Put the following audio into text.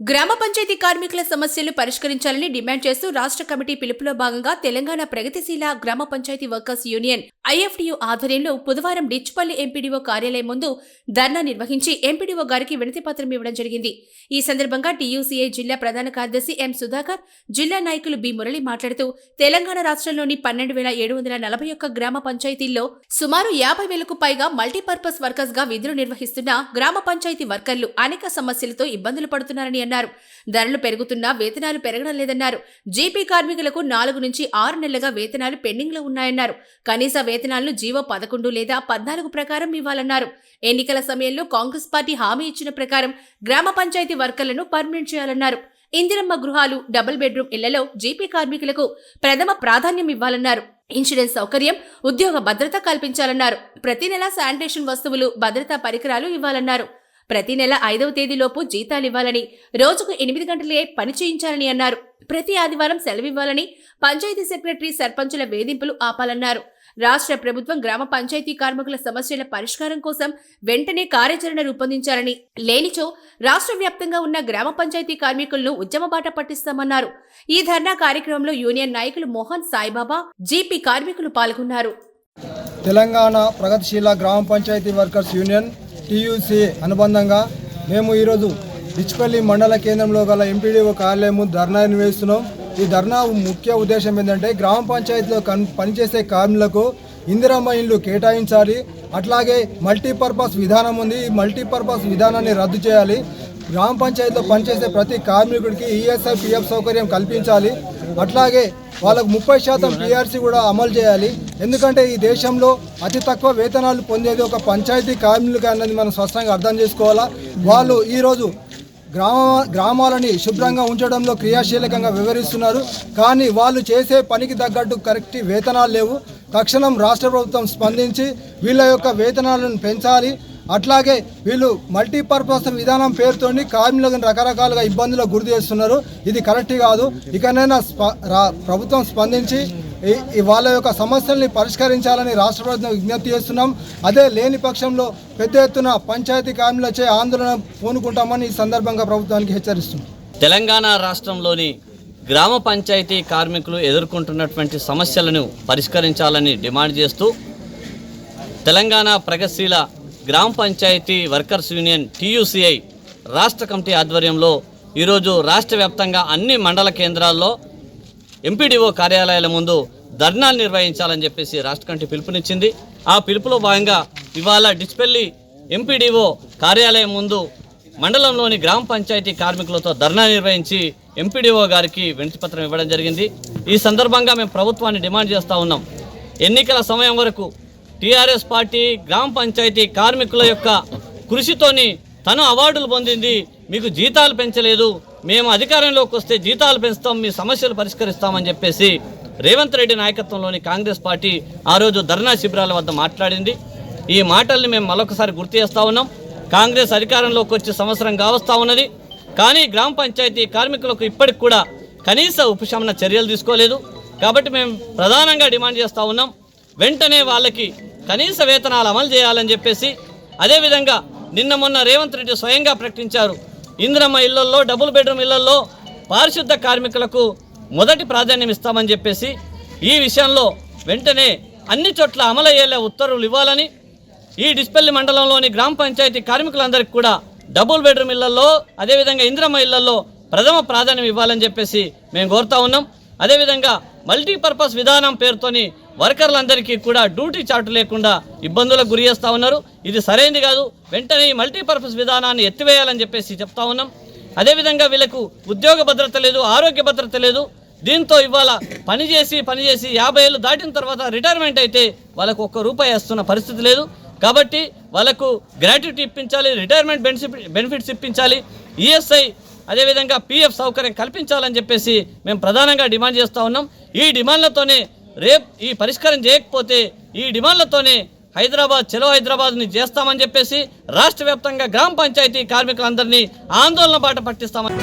గ్రామ పంచాయతీ కార్మికుల సమస్యలు పరిష్కరించాలని డిమాండ్ చేస్తూ రాష్ట్ర కమిటీ పిలుపులో భాగంగా తెలంగాణ ప్రగతిశీల గ్రామ పంచాయతీ వర్కర్స్ యూనియన్ ఐఎఫ్టియు ఆధ్వర్యంలో బుధవారం డిచ్పల్లి ఎంపీడీఓ కార్యాలయం ముందు ధర్నా నిర్వహించి ఎంపీడీఓ గారికి వినతిపత్రం ఇవ్వడం జరిగింది. ఈ సందర్భంగా టీయూసీఐ జిల్లా ప్రధాన కార్యదర్శి ఎం సుధాకర్, జిల్లా నాయకులు బి మురళి మాట్లాడుతూ తెలంగాణ రాష్ట్రంలోని 12,741 గ్రామ పంచాయతీల్లో సుమారు 50,000కు పైగా మల్టీపర్పస్ వర్కర్స్ గా విధులు నిర్వహిస్తున్న గ్రామ పంచాయతీ వర్కర్లు అనేక సమస్యలతో ఇబ్బందులు పడుతున్నారని అన్నారు. ధరలు పెరుగుతున్నా వేతనాలు పెరగడం లేదన్నారు. జీపీ కార్మికులకు 4 నుంచి 6 నెలలుగా వేతనాలు పెండింగ్ లో ఉన్నాయన్నారు. కనీస వేతనాలను జీవో 11 లేదా 14 ప్రకారం ఇవ్వాలన్నారు. ఎన్నికల సమయంలో కాంగ్రెస్ పార్టీ హామీ ఇచ్చిన ప్రకారం గ్రామ పంచాయతీ వర్కర్లను పర్మనెంట్ చేయాలన్నారు. ఇందిరమ్మ గృహాలు, డబుల్ బెడ్రూమ్ ఇళ్లలో జీపీ కార్మికులకు ప్రథమ ప్రాధాన్యం ఇవ్వాలన్నారు. ఇన్సూరెన్స్ సౌకర్యం, ఉద్యోగ భద్రత కల్పించాలన్నారు. ప్రతి నెల శానిటేషన్ వస్తువులు, భద్రతా పరికరాలు ఇవ్వాలన్నారు. ప్రతి నెల 5వ తేదీలోపు జీతాలివ్వాలని, రోజుకు 8 గంటలే పని చేయించాలని అన్నారు. ప్రతి ఆదివారం సెలవివ్వాలని, పంచాయతీ సెక్రటరీ, సర్పంచుల వేధింపులు ఆపాలన్నారు. రాష్ట్ర ప్రభుత్వం గ్రామ పంచాయతీ కార్మికుల సమస్యల పరిష్కారం కోసం వెంటనే కార్యాచరణ రూపొందించాలని, లేనిచో రాష్ట్ర వ్యాప్తంగా ఉన్న గ్రామ పంచాయతీ కార్మికులను ఉద్యమ బాట పట్టిస్తామన్నారు. ఈ ధర్నా కార్యక్రమంలో యూనియన్ నాయకులు మోహన్, సాయిబాబా, జీపీ కార్మికులు పాల్గొన్నారు. తెలంగాణ ప్రగతిశీల గ్రామ పంచాయతీ వర్కర్స్ యూనియన్ టీయూసీ అనుబంధంగా మేము ఈరోజు డిచ్పల్లి మండల కేంద్రంలో గల ఎంపీడీఓ కార్యాలయం ముందు ధర్నా నిర్వహిస్తున్నాం. ఈ ధర్నా ముఖ్య ఉద్దేశం ఏంటంటే గ్రామ పంచాయతీలో పనిచేసే కార్మికులకు ఇందిరమ్మ ఇళ్లు కేటాయించాలి. అట్లాగే మల్టీపర్పస్ విధానం ఉంది. ఈ మల్టీపర్పస్ విధానాన్ని రద్దు చేయాలి. గ్రామ పంచాయతీలో పనిచేసే ప్రతి కార్మికుడికి ఈఎస్ఐ, పిఎఫ్ సౌకర్యం కల్పించాలి. అట్లాగే వాళ్ళకు 30% టీఆర్సీ కూడా అమలు చేయాలి. ఎందుకంటే ఈ దేశంలో అతి తక్కువ వేతనాలు పొందేది ఒక పంచాయతీ కార్మికులు అన్నది మనం స్పష్టంగా అర్థం చేసుకోవాలా. వాళ్ళు ఈరోజు గ్రామాలని శుభ్రంగా ఉంచడంలో క్రియాశీలకంగా వివరిస్తున్నారు. కానీ వాళ్ళు చేసే పనికి తగ్గట్టు కరెక్ట్ వేతనాలు లేవు. తక్షణం రాష్ట్ర ప్రభుత్వం స్పందించి వీళ్ళ యొక్క వేతనాలను పెంచాలి. అట్లాగే వీళ్ళు మల్టీపర్పస్ విధానం పేరుతోని కార్మికులను రకరకాలుగా ఇబ్బందులకు గురి చేస్తున్నారు. ఇది కరెక్ట్ కాదు. ఇకనైనా ప్రభుత్వం స్పందించి వాళ్ళ యొక్క సమస్యల్ని పరిష్కరించాలని రాష్ట్ర ప్రభుత్వం విజ్ఞప్తి చేస్తున్నాం. అదే లేని పక్షంలో పెద్ద ఎత్తున పంచాయతీ కార్మికులచే ఆందోళన పూనుకుంటామని ఈ సందర్భంగా ప్రభుత్వానికి హెచ్చరిస్తున్నాం. తెలంగాణ రాష్ట్రంలోని గ్రామ పంచాయతీ కార్మికులు ఎదుర్కొంటున్నటువంటి సమస్యలను పరిష్కరించాలని డిమాండ్ చేస్తూ తెలంగాణ ప్రగతిశీల గ్రామ పంచాయతీ వర్కర్స్ యూనియన్ టీయూసీఐ రాష్ట్ర కమిటీ ఆధ్వర్యంలో ఈరోజు రాష్ట్ర వ్యాప్తంగా అన్ని మండల కేంద్రాల్లో ఎంపీడీఓ కార్యాలయాల ముందు ధర్నాలు నిర్వహించాలని చెప్పేసి రాష్ట్ర కమిటీ పిలుపునిచ్చింది. ఆ పిలుపులో భాగంగా ఇవాళ డిచ్పల్లి ఎంపీడీఓ కార్యాలయం ముందు మండలంలోని గ్రామ పంచాయతీ కార్మికులతో ధర్నా నిర్వహించి ఎంపీడీఓ గారికి వినతిపత్రం ఇవ్వడం జరిగింది. ఈ సందర్భంగా మేము ప్రభుత్వాన్ని డిమాండ్ చేస్తూ ఉన్నాం. ఎన్నికల సమయం వరకు టీఆర్ఎస్ పార్టీ గ్రామ పంచాయతీ కార్మికుల యొక్క కృషితోని తను అవార్డులు పొందింది. మీకు జీతాలు పెంచలేదు, మేము అధికారంలోకి వస్తే జీతాలు పెంచుతాం, మీ సమస్యలు పరిష్కరిస్తామని చెప్పేసి రేవంత్ రెడ్డి నాయకత్వంలోని కాంగ్రెస్ పార్టీ ఆ రోజు ధర్నా శిబిరాల వద్ద మాట్లాడింది. ఈ మాటల్ని మేము మరొకసారి గుర్తు చేస్తూ ఉన్నాం. కాంగ్రెస్ అధికారంలోకి వచ్చి సంవత్సరం కావస్తూ ఉన్నది. కానీ గ్రామ పంచాయతీ కార్మికులకు ఇప్పటికి కూడా కనీస ఉపశమన చర్యలు తీసుకోలేదు. కాబట్టి మేము ప్రధానంగా డిమాండ్ చేస్తూ ఉన్నాం, వెంటనే వాళ్ళకి కనీస వేతనాలు అమలు చేయాలని చెప్పేసి. అదేవిధంగా నిన్న మొన్న రేవంత్ రెడ్డి స్వయంగా ప్రకటించారు, ఇందిరమ్మ ఇళ్లల్లో, డబుల్ బెడ్రూమ్ ఇళ్లల్లో పారిశుద్ధ కార్మికులకు మొదటి ప్రాధాన్యం ఇస్తామని చెప్పేసి ఈ విషయంలో వెంటనే అన్ని చోట్ల అమలయ్యేలా ఉత్తర్వులు ఇవ్వాలని, ఈ డిచ్పల్లి మండలంలోని గ్రామ పంచాయతీ కార్మికులందరికీ కూడా డబుల్ బెడ్రూమ్ ఇళ్లలో, అదేవిధంగా ఇందిరమ్మ ఇళ్లలో ప్రథమ ప్రాధాన్యం ఇవ్వాలని చెప్పేసి మేము కోరుతా ఉన్నాం. అదేవిధంగా మల్టీపర్పస్ విధానం పేరుతోని వర్కర్లందరికీ కూడా డ్యూటీ చార్టు లేకుండా ఇబ్బందులకు గురి చేస్తూ ఉన్నారు. ఇది సరైనది కాదు. వెంటనే ఈ మల్టీపర్పస్ విధానాన్ని ఎత్తివేయాలని చెప్పేసి చెప్తా ఉన్నాం. అదేవిధంగా వీళ్ళకు ఉద్యోగ భద్రత లేదు, ఆరోగ్య భద్రత లేదు. దీంతో ఇవాళ పనిచేసి 50 ఏళ్ళు దాటిన తర్వాత రిటైర్మెంట్ అయితే వాళ్ళకు ₹1 వస్తున్న పరిస్థితి లేదు. కాబట్టి వాళ్ళకు గ్రాట్యుటీ ఇప్పించాలి, రిటైర్మెంట్ బెనిఫిట్స్ ఇప్పించాలి, ఈఎస్ఐ అదేవిధంగా పిఎఫ్ సౌకర్యం కల్పించాలని చెప్పేసి మేము ప్రధానంగా డిమాండ్ చేస్తూ ఉన్నాం. ఈ డిమాండ్లతోనే ఈ పరిష్కారం చేయకపోతే ఈ డిమాండ్లతోనే హైదరాబాద్, చలో హైదరాబాద్ని చేస్తామని చెప్పేసి రాష్ట్ర వ్యాప్తంగా గ్రామ పంచాయతీ కార్మికులందరినీ ఆందోళన బాట పట్టిస్తామని